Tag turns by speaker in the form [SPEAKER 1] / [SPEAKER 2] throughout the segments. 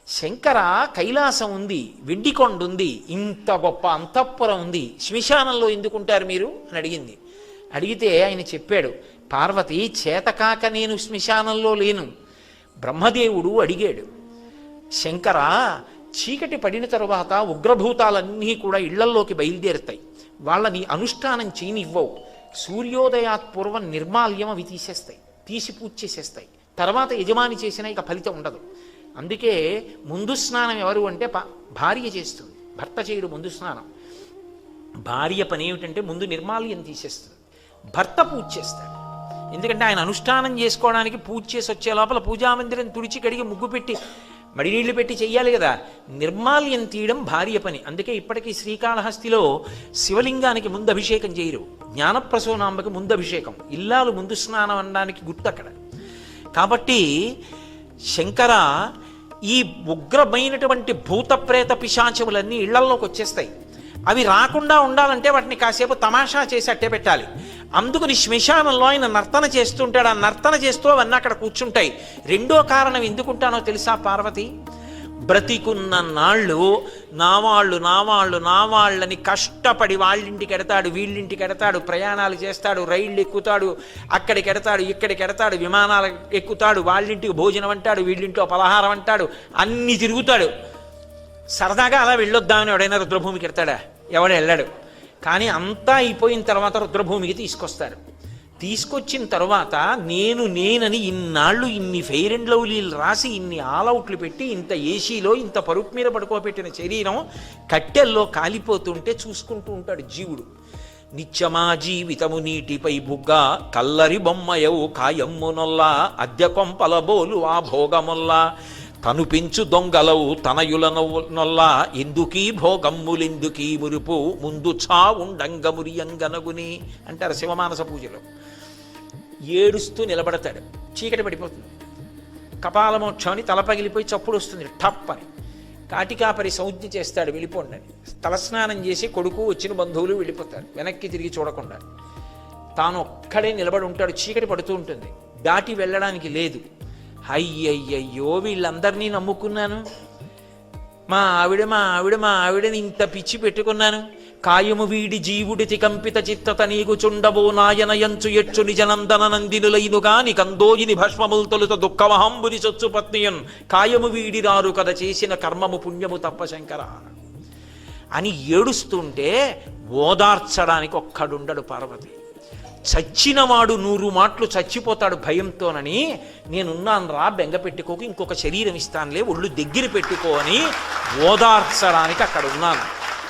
[SPEAKER 1] శంకర కైలాసం ఉంది, వెండికొండ ఉంది, ఇంత గొప్ప అంతఃపురం ఉంది, శ్మశానంలో ఎందుకుంటారు మీరు అని అడిగింది. అడిగితే ఆయన చెప్పాడు, పార్వతి చేతకాక నేను శ్మశానంలో లేను. బ్రహ్మదేవుడు అడిగాడు, శంకర చీకటి పడిన తరువాత ఉగ్రభూతాలన్నీ కూడా ఇళ్లల్లోకి బయలుదేరుతాయి, వాళ్ళని అనుష్ఠానం చేయనివ్వవు, సూర్యోదయాత్ పూర్వం నిర్మాల్యం అవి తీసేస్తాయి, తీసి పూజ చేసేస్తాయి, తర్వాత యజమాని చేసినా ఇక ఫలితం ఉండదు. అందుకే ముందు స్నానం ఎవరు అంటే భార్య చేస్తుంది, భర్త చేయడు ముందు స్నానం. భార్య పని ఏమిటంటే ముందు నిర్మాల్యం తీసేస్తుంది, భర్త పూజ చేస్తాడు. ఎందుకంటే ఆయన అనుష్ఠానం చేసుకోవడానికి పూజ చేసి వచ్చే లోపల పూజామందిరం తుడిచి కడిగి ముగ్గు పెట్టి మడినీళ్లు పెట్టి చెయ్యాలి కదా. నిర్మాల్యం తీయడం భార్య పని. అందుకే ఇప్పటికీ శ్రీకాళహస్తిలో శివలింగానికి ముందు అభిషేకం చేయరు, జ్ఞానప్రసూనాంబకి ముందు అభిషేకం, ఇల్లాలు ముందు స్నానం అనడానికి గుర్తు అక్కడ. కాబట్టి శంకర ఈ ఉగ్రమైనటువంటి భూత ప్రేత పిశాచములన్నీ ఇళ్లల్లోకి వచ్చేస్తాయి. అవి రాకుండా ఉండాలంటే వాటిని కాసేపు తమాషా చేసి అట్టే పెట్టాలి. అందుకని శ్మశానంలో ఆయన నర్తన చేస్తుంటాడు. ఆ నర్తన చేస్తూ అవన్నీ అక్కడ కూర్చుంటాయి. రెండో కారణం ఎందుకుంటానో తెలుసా పార్వతి? బ్రతికున్న నాళ్ళు నా వాళ్ళని కష్టపడి వాళ్ళింటికి ఎడతాడు, వీళ్ళింటికి ఎడతాడు, ప్రయాణాలు చేస్తాడు, రైళ్ళు ఎక్కుతాడు, అక్కడికి ఎడతాడు, ఇక్కడికి ఎడతాడు, విమానాలు ఎక్కుతాడు, వాళ్ళింటికి భోజనం అంటాడు, వీళ్ళింట్లో పలహారం అంటాడు, అన్ని తిరుగుతాడు. సరదాగా అలా వెళ్ళొద్దామని ఎవడైనా రుద్రభూమికి ఎడతాడా? ఎవడు వెళ్ళాడు. కానీ అయిపోయిన తర్వాత రుద్రభూమికి తీసుకొస్తారు. తీసుకొచ్చిన తర్వాత నేనని ఇన్నాళ్ళు ఇన్ని ఫెయిర్ అండ్ లవ్లీలు రాసి, ఇన్ని ఆల్అవుట్లు పెట్టి, ఇంత ఏసీలో ఇంత పరుపు మీద పడుకోబెట్టిన శరీరం కట్టెల్లో కాలిపోతుంటే చూసుకుంటూ ఉంటాడు జీవుడు. నిత్యమా జీవితము నీటిపై బుగ్గ, కల్లరి బొమ్మయవు కాయమ్మునొల్లా, అద్దె కొంపల బోలు ఆ భోగముల్లా, తను పెంచు దొంగలవు తనయుల నొల్లా, ఎందుకీ భోగమ్ములెందుకీ మురుపు, ముందు చావుండంగమురియంగనగుని అంటారు శివమానస పూజలో. ఏడుస్తూ నిలబడతాడు, చీకటి పడిపోతుంది, కపాలమోక్షం అని తల పగిలిపోయి చప్పుడు వస్తుంది టప్ అని. కాటికాపరి సంజ్ఞ చేస్తాడు, వెళ్ళిపోండి అని. తలస్నానం చేసి కొడుకు వచ్చిన బంధువులు వెళ్ళిపోతారు, వెనక్కి తిరిగి చూడకుండా. తాను ఒక్కడే నిలబడి ఉంటాడు, చీకటి పడుతూ ఉంటుంది, దాటి వెళ్ళడానికి లేదు. అయ్యయ్యయ్యో వీళ్ళందరినీ నమ్ముకున్నాను, మా ఆవిడని ఇంత పిచ్చి పెట్టుకున్నాను, కాయము వీడి జీవుడితి కంపిత చిత్తత నీకు చుండబో నాయనయంచు ఎచ్చు నిజనందన నందినులైనుగా నికందోయిని భస్మములు తొలుత దుఃఖమహంబుని చొచ్చు పత్నియన్, కాయము వీడి రారు కథ చేసిన కర్మము పుణ్యము తప్ప శంకర అని ఏడుస్తుంటే ఓదార్చడానికి ఒక్కడుండడు పార్వతి. చచ్చినవాడు 100 మాటలు చచ్చిపోతాడు భయంతోనని, నేనున్నాను రా బెంగ పెట్టుకోకు, ఇంకొక శరీరం ఇస్తానులే ఒళ్ళు దగ్గర పెట్టుకో అని ఓదార్చడానికి అక్కడ ఉన్నాను.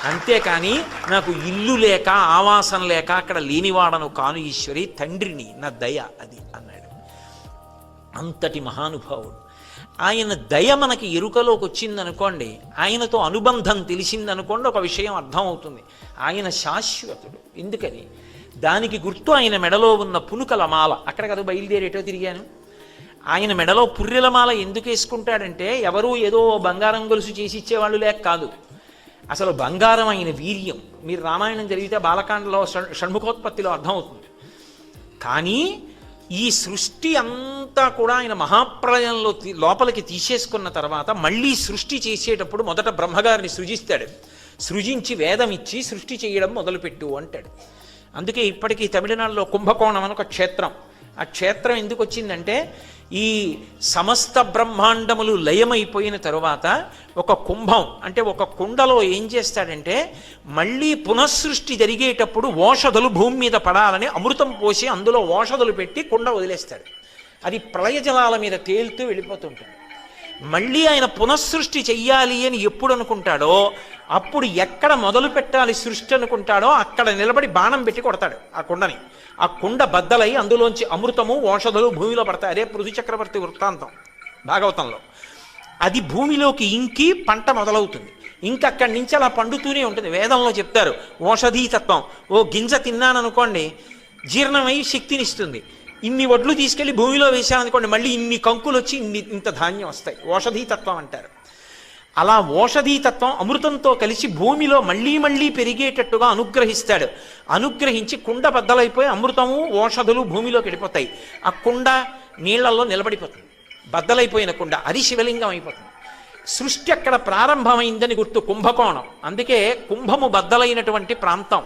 [SPEAKER 1] అంతేకాని నాకు ఇల్లు లేక ఆవాసం లేక అక్కడ లేనివాడను కాను ఈశ్వరి, తండ్రిని, నా దయ అది అన్నాడు. అంతటి మహానుభావుడు ఆయన. దయ మనకి ఎరుకలోకి వచ్చిందనుకోండి, ఆయనతో అనుబంధం తెలిసిందనుకోండి, ఒక విషయం అర్థమవుతుంది, ఆయన శాశ్వతుడు. ఎందుకని? దానికి గుర్తు ఆయన మెడలో ఉన్న పునుకల మాల. అక్కడ కదా బయలుదేరేటో తిరిగాను. ఆయన మెడలో పుర్రెల మాల ఎందుకు వేసుకుంటాడంటే, ఎవరూ ఏదో బంగారం గొలుసు చేసి ఇచ్చేవాళ్ళు లేక కాదు, అసలు బంగారం ఆయన వీర్యం. మీరు రామాయణం జరిగితే బాలకాండలో షణ్ముఖోత్పత్తిలో అర్థమవుతుంది. కానీ ఈ సృష్టి అంతా కూడా ఆయన మహాప్రళయంలో లోపలికి తీసేసుకున్న తర్వాత మళ్ళీ సృష్టి చేసేటప్పుడు మొదట బ్రహ్మగారిని సృజిస్తాడు. సృజించి వేదం ఇచ్చి సృష్టి చేయడం మొదలుపెట్టు అంటాడు. అందుకే ఇప్పటికీ తమిళనాడులో కుంభకోణం అని ఒక క్షేత్రం. ఆ క్షేత్రం ఎందుకు వచ్చిందంటే, ఈ సమస్త బ్రహ్మాండములు లయమైపోయిన తరువాత ఒక కుంభం అంటే ఒక కుండలో ఏం చేస్తాడంటే, మళ్ళీ పునఃసృష్టి జరిగేటప్పుడు ఓషధులు భూమి మీద పడాలని అమృతం పోసి అందులో ఓషధులు పెట్టి కుండ వదిలేస్తాడు. అది ప్రళయ జలాల మీద తేలుతూ వెళ్ళిపోతుంటుంది. మళ్ళీ ఆయన పునఃసృష్టి చెయ్యాలి అని ఎప్పుడు అనుకుంటాడో, అప్పుడు ఎక్కడ మొదలు పెట్టాలి సృష్టి అనుకుంటాడో అక్కడ నిలబడి బాణం పెట్టి కొడతాడు ఆ కుండని. ఆ కుండ బద్దలై అందులోంచి అమృతము ఓషధులు భూమిలో పడతాయి. అదే పృథు చక్రవర్తి వృత్తాంతం భాగవతంలో. అది భూమిలోకి ఇంకి పంట మొదలవుతుంది. ఇంకక్కడి నుంచి అలా పండుతూనే ఉంటుంది. వేదంలో చెప్తారు ఓషధీతత్వం. ఓ గింజ తిన్నాననుకోండి, జీర్ణమై శక్తినిస్తుంది. ఇన్ని వడ్లు తీసుకెళ్లి భూమిలో వేసామనుకోండి, మళ్ళీ ఇన్ని కంకులు వచ్చి ఇంత ధాన్యం వస్తాయి. ఓషధీతత్వం అంటారు. అలా ఓషధీతత్వం అమృతంతో కలిసి భూమిలో మళ్ళీ పెరిగేటట్టుగా అనుగ్రహిస్తాడు. అనుగ్రహించి కుండ బద్దలైపోయి అమృతము ఓషధులు భూమిలోకి వెళ్ళిపోతాయి. ఆ కుండ నీళ్లలో నిలబడిపోతుంది. బద్దలైపోయిన కుండ అది శివలింగం అయిపోతుంది. సృష్టి అక్కడ ప్రారంభమైందని గుర్తు, కుంభకోణం. అందుకే కుంభము బద్దలైనటువంటి ప్రాంతం,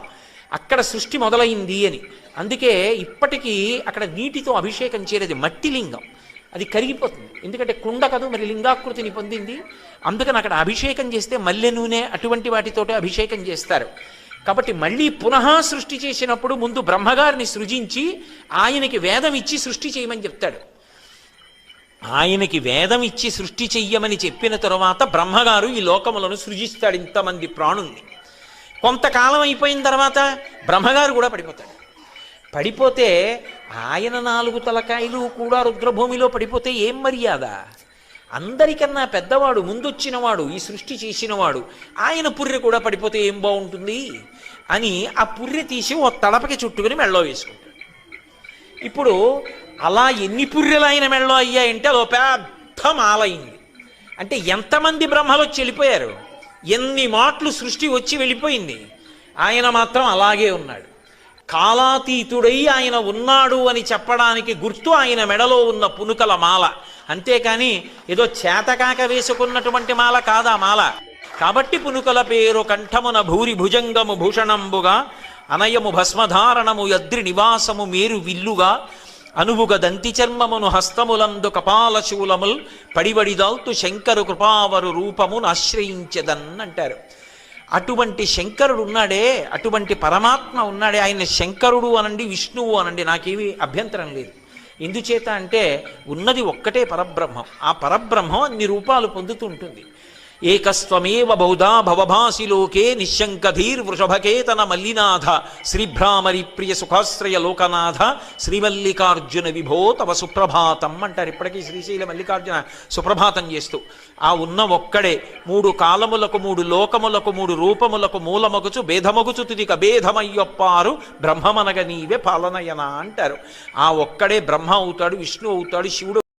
[SPEAKER 1] అక్కడ సృష్టి మొదలైంది అని. అందుకే ఇప్పటికీ అక్కడ నీటితో అభిషేకం చేయలేదు, మట్టి లింగం, అది కరిగిపోతుంది. ఎందుకంటే కుండ కదూ మరి లింగాకృతిని పొందింది. అందుకని అక్కడ అభిషేకం చేస్తే మల్లె నూనె అటువంటి వాటితోటే అభిషేకం చేస్తారు. కాబట్టి మళ్ళీ పునః సృష్టి చేసినప్పుడు ముందు బ్రహ్మగారిని సృజించి ఆయనకి వేదం ఇచ్చి సృష్టి చేయమని చెప్తాడు. ఆయనకి వేదం ఇచ్చి సృష్టి చెయ్యమని చెప్పిన తరువాత బ్రహ్మగారు ఈ లోకములను సృజిస్తాడు, ఇంతమంది ప్రాణుల్ని. కొంతకాలం అయిపోయిన తర్వాత బ్రహ్మగారు కూడా పడిపోతాడు. పడిపోతే ఆయన 4 తలకాయలు కూడా రుద్రభూమిలో పడిపోతే ఏం మర్యాద? అందరికన్నా పెద్దవాడు, ముందొచ్చినవాడు, ఈ సృష్టి చేసినవాడు, ఆయన పుర్రె కూడా పడిపోతే ఏం బాగుంటుంది అని ఆ పుర్రె తీసి ఓ తడపకి చుట్టుకుని మెళ్ళో వేసుకుంటాడు. ఇప్పుడు అలా ఎన్ని పుర్రెలు ఆయన మెళ్ళో అయ్యాయంటే అదో పెద్ద మాలయింది. అంటే ఎంతమంది బ్రహ్మలు వచ్చి వెళ్ళిపోయారు, ఎన్ని మాటలు సృష్టి వచ్చి వెళ్ళిపోయింది, ఆయన మాత్రం అలాగే ఉన్నాడు. కాలాతీతుడై ఆయన ఉన్నాడు అని చెప్పడానికి గుర్తు ఆయన మెడలో ఉన్న పునుకల మాల, అంతేకాని ఏదో చేతకాక వేసుకున్నటువంటి మాల కాదా మాల. కాబట్టి పునుకల పేరు కంఠమున భూరి భుజంగము భూషణంబుగా అనయము భస్మధారణము యద్రి నివాసము మేరు విల్లుగా అనువుగ దంతి చర్మమును హస్తములందు కపాలశూలముల్ పడివడిదాల్తు శంకరు కృపావరు రూపమును ఆశ్రయించదన్ అంటారు. అటువంటి శంకరుడు ఉన్నాడే, అటువంటి పరమాత్మ ఉన్నాడే, ఆయన శంకరుడు అనండి, విష్ణువు అనండి, నాకేమీ అభ్యంతరం లేదు. ఎందుచేత అంటే ఉన్నది ఒక్కటే పరబ్రహ్మం. ఆ పరబ్రహ్మం అన్ని రూపాలు పొందుతూ ఉంటుంది. ఏకస్త్వమేవ బహుధా భవభాసిలోకే నిశంకధీర్ వృషభకేతన మల్లినాథ శ్రీభ్రామరి ప్రియ సుఖాశ్రయ లోకనాథ శ్రీమల్లికార్జున విభో తవ సుప్రభాతం అంటారు. ఇప్పటికీ శ్రీశైల మల్లికార్జున సుప్రభాతం చేస్తూ ఆ ఉన్న ఒక్కడే 3 కాలములకు 3 లోకములకు 3 రూపములకు మూలమగుచు భేదమగుచు తుదిక భేదమయ్యొప్పారు బ్రహ్మమనగ నీవే పాలనయన అంటారు. ఆ ఒక్కడే బ్రహ్మ అవుతాడు, విష్ణు అవుతాడు, శివుడు